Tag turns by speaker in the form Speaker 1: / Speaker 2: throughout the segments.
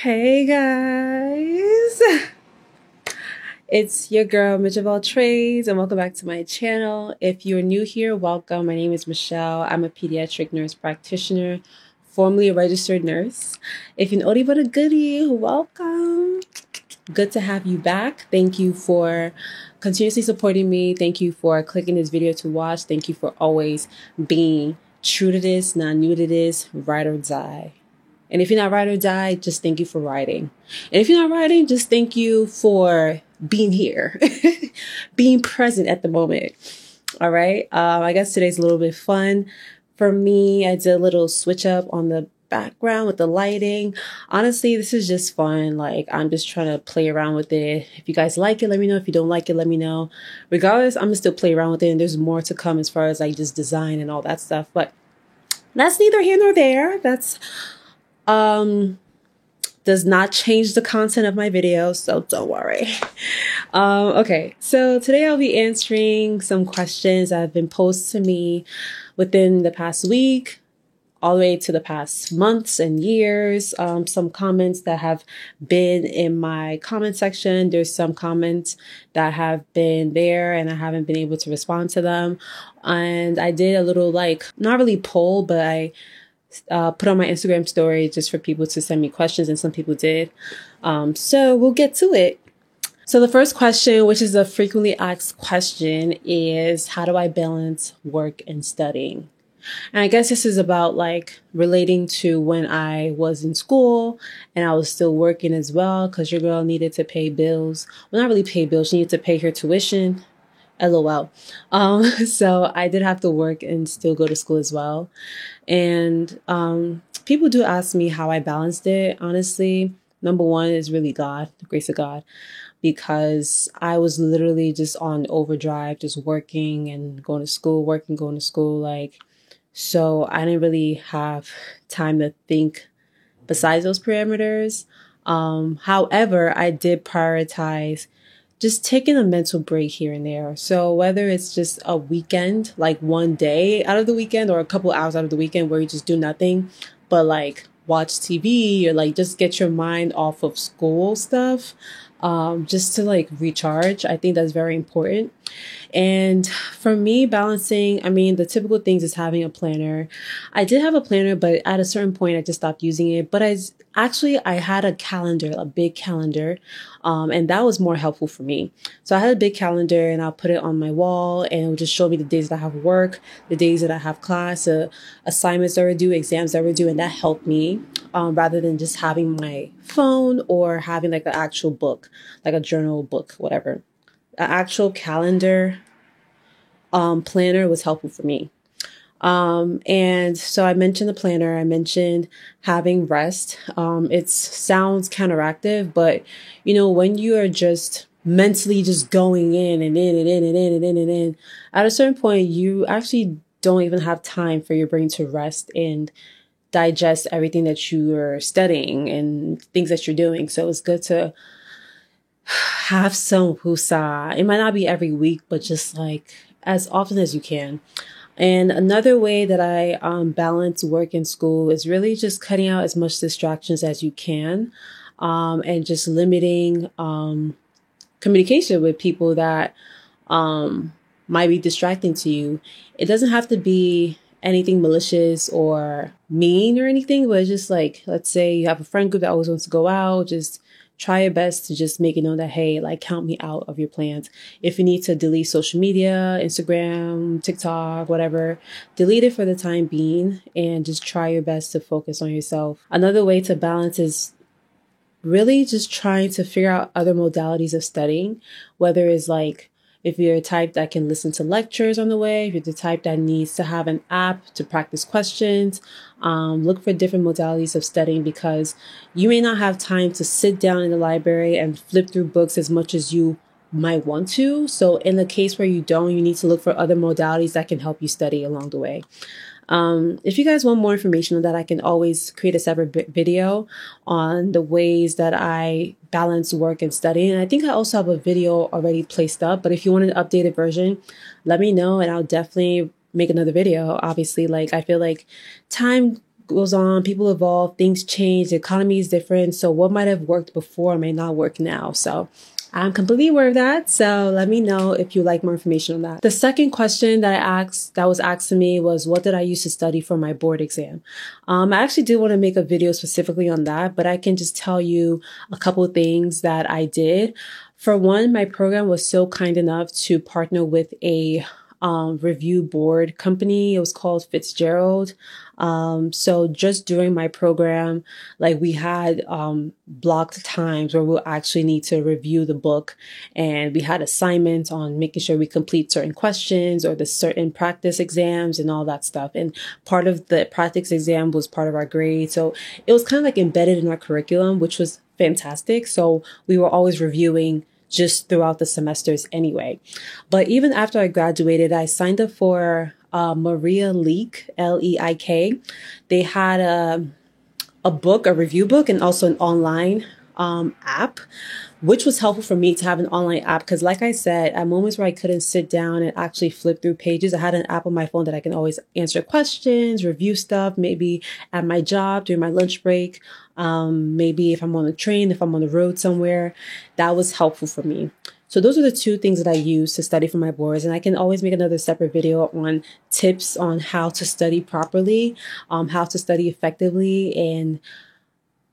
Speaker 1: Hey guys, it's your girl Mitch of All Trades, and welcome back to my channel. If you're new here, welcome. My name is Michelle. I'm a pediatric nurse practitioner, formerly a registered nurse. If you're an oldie but a goodie, welcome. Good to have you back. Thank you for continuously supporting me. Thank you for clicking this video to watch. Thank you for always being true to this, not new to this, ride or die. And if you're not ride or die, just thank you for riding. And if you're not riding, just thank you for being here, being present at the moment. All right. I guess today's a little bit fun. For me, I did a little switch up on the background with the lighting. Honestly, this is just fun. Like, I'm just trying to play around with it. If you guys like it, let me know. If you don't like it, let me know. Regardless, I'm gonna still play around with it. And there's more to come as far as like just design and all that stuff. But that's neither here nor there. That's does not change the content of my video, so don't worry. Okay, so today I'll be answering some questions that have been posed to me within the past week, all the way to the past months and years. Some comments that have been in my comment section. There's some comments that have been there and I haven't been able to respond to them. And I did a little, like, not really poll, but I put on my Instagram story just for people to send me questions, and some people did. So we'll get to it. So the first question, which is a frequently asked question, is how do I balance work and studying? And I guess this is about like relating to when I was in school and I was still working as well, because your girl needed to pay bills. Well, not really pay bills. She needed to pay her tuition. LOL. So I did have to work and still go to school as well. And people do ask me how I balanced it. Honestly, number one is really God, the grace of God, because I was literally just on overdrive, just working and going to school, working, going to school. Like, so I didn't really have time to think besides those parameters. However, I did prioritize just taking a mental break here and there. So whether it's just a weekend, like one day out of the weekend, or a couple hours out of the weekend where you just do nothing, but like watch TV or like just get your mind off of school stuff, just to like recharge. I think that's very important. And for me, balancing, I mean, the typical things is having a planner. I did have a planner, but at a certain point, I just stopped using it. But I had a calendar, a big calendar, and that was more helpful for me. So I had a big calendar, and I'll put it on my wall, and it would just show me the days that I have work, the days that I have class, assignments that I do, exams that I do, and that helped me, rather than just having my phone or having like an actual book, like a journal book, whatever. An actual calendar planner was helpful for me. And so I mentioned the planner, I mentioned having rest. It sounds counteractive, but you know, when you are just mentally just going in and in and in and in and in and in, at a certain point, you actually don't even have time for your brain to rest and digest everything that you are studying and things that you're doing. So it's good to have some wusa. It might not be every week, but just like as often as you can. And another way that I balance work and school is really just cutting out as much distractions as you can, and just limiting communication with people that might be distracting to you. It doesn't have to be anything malicious or mean or anything, but it's just like, let's say you have a friend group that always wants to go out, just try your best to just make it known that, hey, like, count me out of your plans. If you need to delete social media, Instagram, TikTok, whatever, delete it for the time being and just try your best to focus on yourself. Another way to balance is really just trying to figure out other modalities of studying, whether it's like, if you're a type that can listen to lectures on the way, if you're the type that needs to have an app to practice questions, look for different modalities of studying, because you may not have time to sit down in the library and flip through books as much as you might want to. So in the case where you don't, you need to look for other modalities that can help you study along the way. If you guys want more information on that, I can always create a separate video on the ways that I balance work and study. And I think I also have a video already placed up, but if you want an updated version, let me know and I'll definitely make another video. Obviously, like, I feel like time goes on, people evolve, things change, the economy is different. So what might have worked before may not work now. So I'm completely aware of that. So let me know if you like more information on that. The second question that was asked to me was, what did I use to study for my board exam? I actually did want to make a video specifically on that, but I can just tell you a couple of things that I did. For one, my program was so kind enough to partner with a review board company. It was called Fitzgerald. So just during my program, like we had blocked times where we'll actually need to review the book, and we had assignments on making sure we complete certain questions or the certain practice exams and all that stuff. And part of the practice exam was part of our grade. So it was kind of like embedded in our curriculum, which was fantastic. So we were always reviewing just throughout the semesters anyway. But even after I graduated, I signed up for Maria Leak, Leik. They had a book, a review book, and also an online app, which was helpful for me to have an online app. Because like I said, at moments where I couldn't sit down and actually flip through pages, I had an app on my phone that I can always answer questions, review stuff, maybe at my job during my lunch break. Maybe if I'm on the train, if I'm on the road somewhere, that was helpful for me. So those are the two things that I use to study for my boards. And I can always make another separate video on tips on how to study properly, how to study effectively, and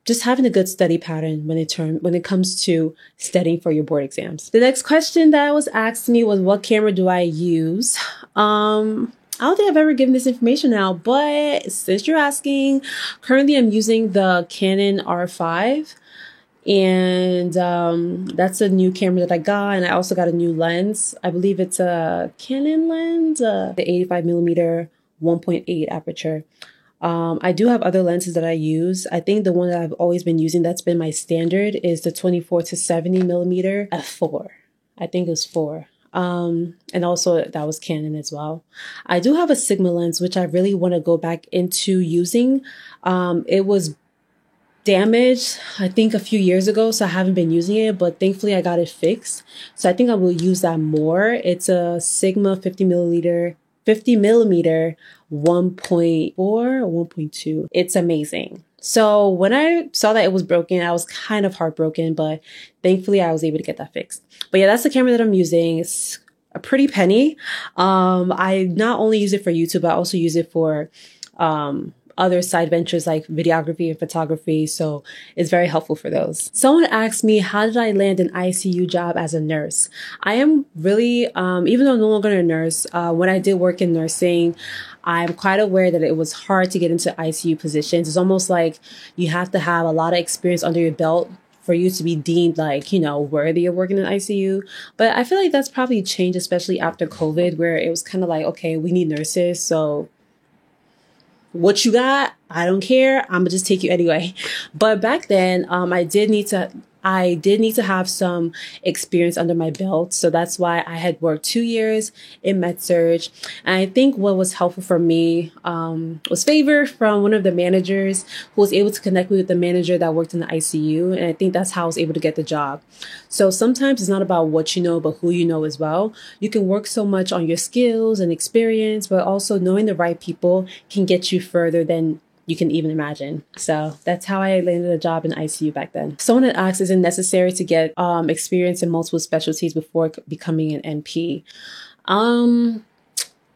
Speaker 1: just having a good study pattern when it comes to studying for your board exams. The next question that was asked to me was, what camera do I use? I don't think I've ever given this information out, but since you're asking, currently I'm using the Canon R5, and that's a new camera that I got, and I also got a new lens. I believe it's a Canon lens, the 85mm 1.8 aperture. I do have other lenses that I use. I think the one that I've always been using that's been my standard is the 24 to 70mm f4. I think it was 4. And also that was Canon as well. I do have a Sigma lens, which I really want to go back into using. It was damaged, I think, a few years ago, so I haven't been using it, but thankfully I got it fixed. So I think I will use that more. It's a Sigma 50mm 1.4 or 1.2. It's amazing. So when I saw that it was broken, I was kind of heartbroken, but thankfully I was able to get that fixed. But yeah, that's the camera that I'm using. It's a pretty penny. I not only use it for YouTube, but I also use it for other side ventures like videography and photography. So it's very helpful for those. Someone asked me, how did I land an ICU job as a nurse? I am really, even though I'm no longer a nurse, when I did work in nursing, I'm quite aware that it was hard to get into ICU positions. It's almost like you have to have a lot of experience under your belt for you to be deemed like, worthy of working in ICU. But I feel like that's probably changed, especially after COVID, where it was kind of like, okay, we need nurses. So what you got, I don't care. I'm gonna just take you anyway. But back then, I did need to have some experience under my belt. So that's why I had worked 2 years in med-surg. And I think what was helpful for me was favor from one of the managers who was able to connect me with the manager that worked in the ICU. And I think that's how I was able to get the job. So sometimes it's not about what you know, but who you know as well. You can work so much on your skills and experience, but also knowing the right people can get you further than you can even imagine. So that's how I landed a job in ICU back then. Someone had asked, is it necessary to get experience in multiple specialties before becoming an NP? Not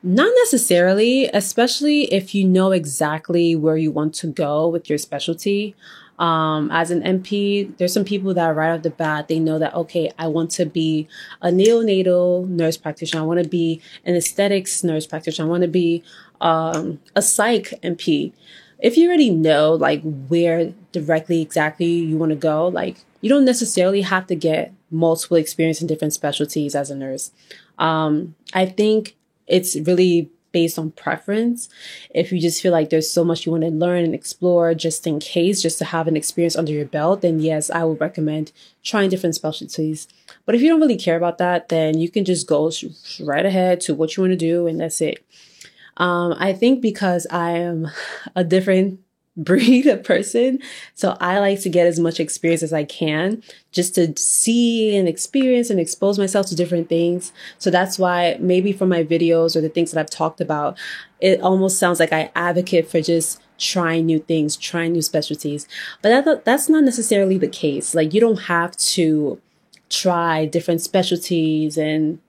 Speaker 1: necessarily, especially if you know exactly where you want to go with your specialty. As an NP, there's some people that right off the bat, they know that, okay, I want to be a neonatal nurse practitioner. I want to be an aesthetics nurse practitioner. I want to be a psych NP. If you already know like where directly exactly you want to go, like you don't necessarily have to get multiple experience in different specialties as a nurse. I think it's really based on preference. If you just feel like there's so much you want to learn and explore just in case, just to have an experience under your belt, then yes, I would recommend trying different specialties. But if you don't really care about that, then you can just go right ahead to what you want to do, and that's it. I think because I am a different breed of person, so I like to get as much experience as I can just to see and experience and expose myself to different things. So that's why maybe from my videos or the things that I've talked about, it almost sounds like I advocate for just trying new things, trying new specialties. But that's not necessarily the case. Like, you don't have to try different specialties and,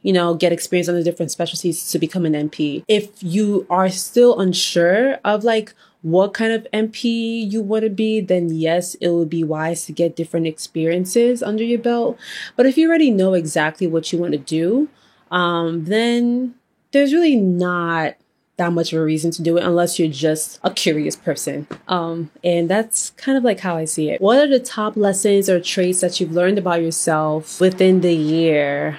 Speaker 1: you know, get experience on the different specialties to become an NP. If you are still unsure of like what kind of NP you want to be, then yes, it would be wise to get different experiences under your belt. But if you already know exactly what you want to do, then there's really not that much of a reason to do it unless you're just a curious person. And that's kind of like how I see it. What are the top lessons or traits that you've learned about yourself within the year?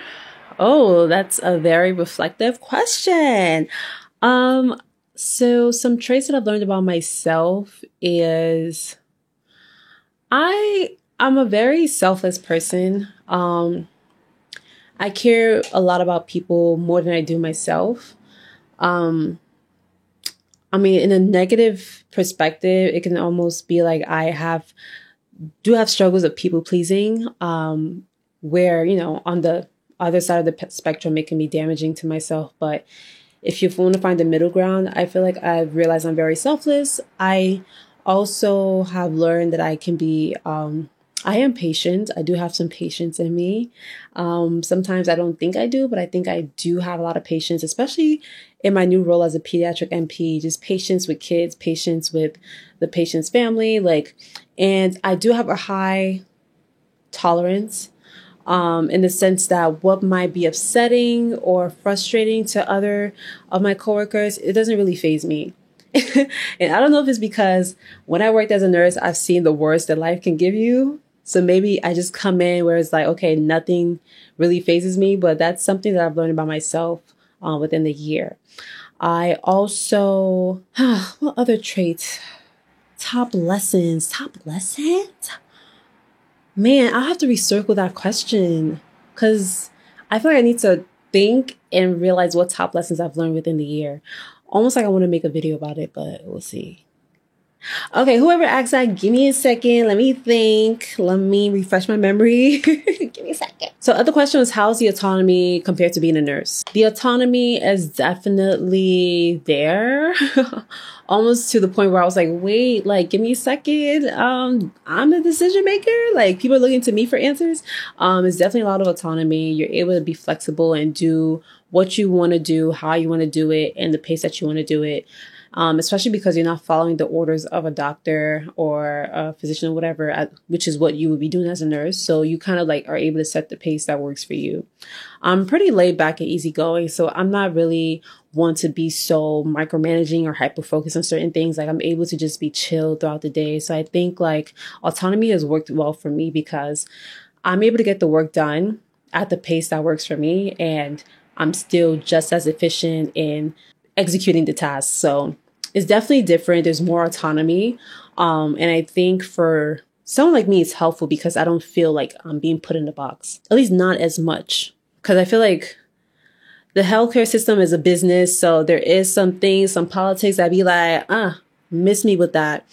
Speaker 1: Oh, that's a very reflective question. So some traits that I've learned about myself is I'm a very selfless person. I care a lot about people more than I do myself. I mean, in a negative perspective, it can almost be like I do have struggles of people pleasing, where, you know, on the other side of the spectrum, it can be damaging to myself. But if you want to find the middle ground, I feel like I've realized I'm very selfless. I also have learned that I can be, I am patient. I do have some patience in me. Sometimes I don't think I do, but I think I do have a lot of patience, especially in my new role as a pediatric NP, just patience with kids, patience with the patient's family. And I do have a high tolerance, in the sense that what might be upsetting or frustrating to other of my coworkers, it doesn't really faze me. And I don't know if it's because when I worked as a nurse, I've seen the worst that life can give you. So maybe I just come in where it's like, okay, nothing really fazes me, but that's something that I've learned about myself within the year. I also, what other traits? Top lessons. Man, I'll have to recircle that question because I feel like I need to think and realize what top lessons I've learned within the year. Almost like I want to make a video about it, but we'll see. Okay, whoever asked that, give me a second. Let me think. Let me refresh my memory. Give me a second. So other question was, how's the autonomy compared to being a nurse? The autonomy is definitely there. Almost to the point where I was like, wait, like, give me a second. I'm the decision maker. Like, people are looking to me for answers. It's definitely a lot of autonomy. You're able to be flexible and do what you want to do, how you want to do it, and the pace that you want to do it. Especially because you're not following the orders of a doctor or a physician or whatever, which is what you would be doing as a nurse. So you kind of like are able to set the pace that works for you. I'm pretty laid back and easygoing, so I'm not really one to be so micromanaging or hyper focused on certain things. Like, I'm able to just be chill throughout the day. So I think like autonomy has worked well for me because I'm able to get the work done at the pace that works for me, and I'm still just as efficient in executing the task. So it's definitely different. There's more autonomy. And I think for someone like me, it's helpful because I don't feel like I'm being put in a box, at least not as much. Because I feel like the healthcare system is a business. So there is some things, some politics that be like, miss me with that.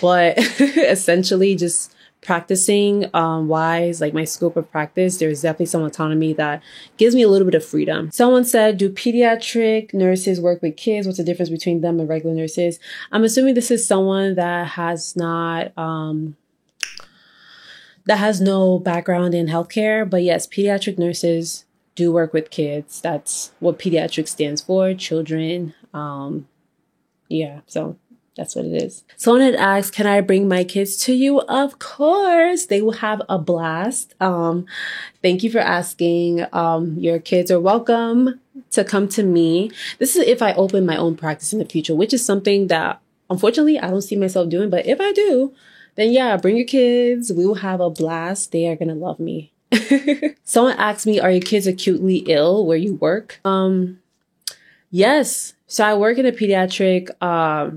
Speaker 1: But essentially just practicing wise, like my scope of practice, there's definitely some autonomy that gives me a little bit of freedom. Someone said, do pediatric nurses work with kids? What's the difference between them and regular nurses? I'm assuming this is someone that has not, that has no background in healthcare. But yes, pediatric nurses do work with kids. That's what pediatric stands for, children. Yeah, so that's what it is. Someone had asked, can I bring my kids to you? Of course, they will have a blast. Thank you for asking. Your kids are welcome to come to me. This is if I open my own practice in the future, which is something that unfortunately I don't see myself doing. But if I do, then yeah, bring your kids. We will have a blast. They are going to love me. Someone asked me, are your kids acutely ill where you work? Yes. So I work in a pediatric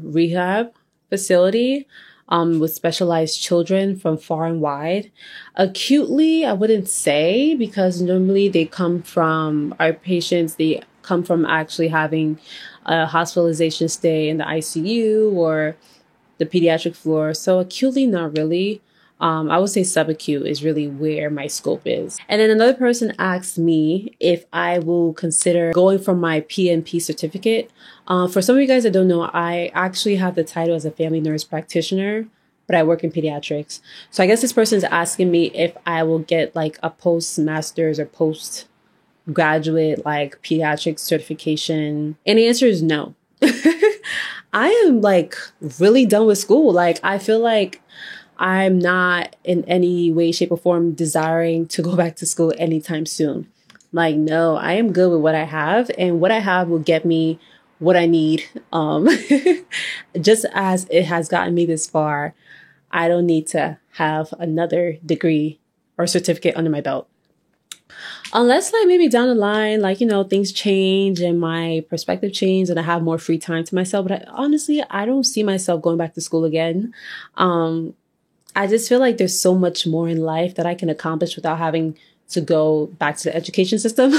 Speaker 1: rehab facility with specialized children from far and wide. Acutely, I wouldn't say, because normally they come from our patients. They come from actually having a hospitalization stay in the ICU or the pediatric floor. So acutely, not really. I would say subacute is really where my scope is. And then another person asked me if I will consider going for my PNP certificate. For some of you guys that don't know, I actually have the title as a family nurse practitioner, but I work in pediatrics. So I guess this person is asking me if I will get like a postmaster's or postgraduate like pediatrics certification. And the answer is no. I am like really done with school. Like, I feel like I'm not in any way, shape, or form desiring to go back to school anytime soon. Like, no, I am good with what I have, and what I have will get me what I need. Just as it has gotten me this far, I don't need to have another degree or certificate under my belt. Unless like maybe down the line, like, you know, things change and my perspective change and I have more free time to myself. But honestly, I don't see myself going back to school again. I just feel like there's so much more in life that I can accomplish without having to go back to the education system.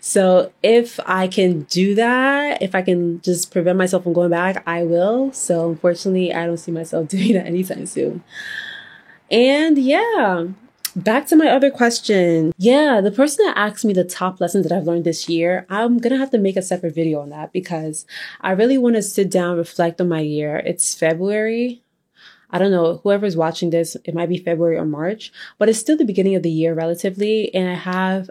Speaker 1: So if I can do that, if I can just prevent myself from going back, I will. So unfortunately, I don't see myself doing that anytime soon. And yeah, back to my other question. Yeah, the person that asked me the top lessons that I've learned this year, I'm going to have to make a separate video on that because I really want to sit down, reflect on my year. It's February. I don't know, whoever's watching this, it might be February or March, but it's still the beginning of the year relatively. And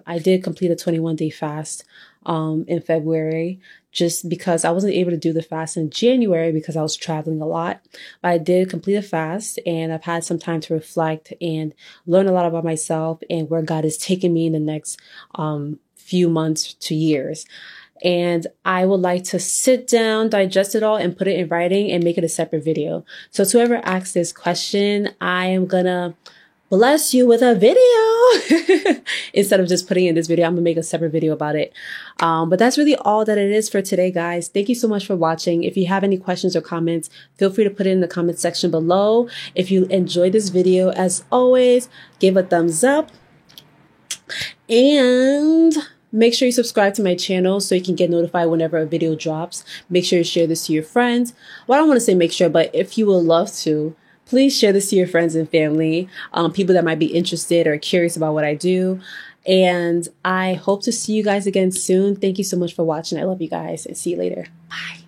Speaker 1: I did complete a 21-day fast in February, just because I wasn't able to do the fast in January because I was traveling a lot. But I did complete a fast, and I've had some time to reflect and learn a lot about myself and where God is taking me in the next few months to years. And I would like to sit down, digest it all, and put it in writing and make it a separate video. So to whoever asks this question, I am gonna bless you with a video. Instead of just putting in this video, I'm gonna make a separate video about it. But that's really all that it is for today, guys. Thank you so much for watching. If you have any questions or comments, feel free to put it in the comment section below. If you enjoyed this video, as always, give a thumbs up. And make sure you subscribe to my channel so you can get notified whenever a video drops. Make sure you share this to your friends. Well, I don't want to say make sure, but if you would love to, please share this to your friends and family, people that might be interested or curious about what I do. And I hope to see you guys again soon. Thank you so much for watching. I love you guys, and see you later. Bye.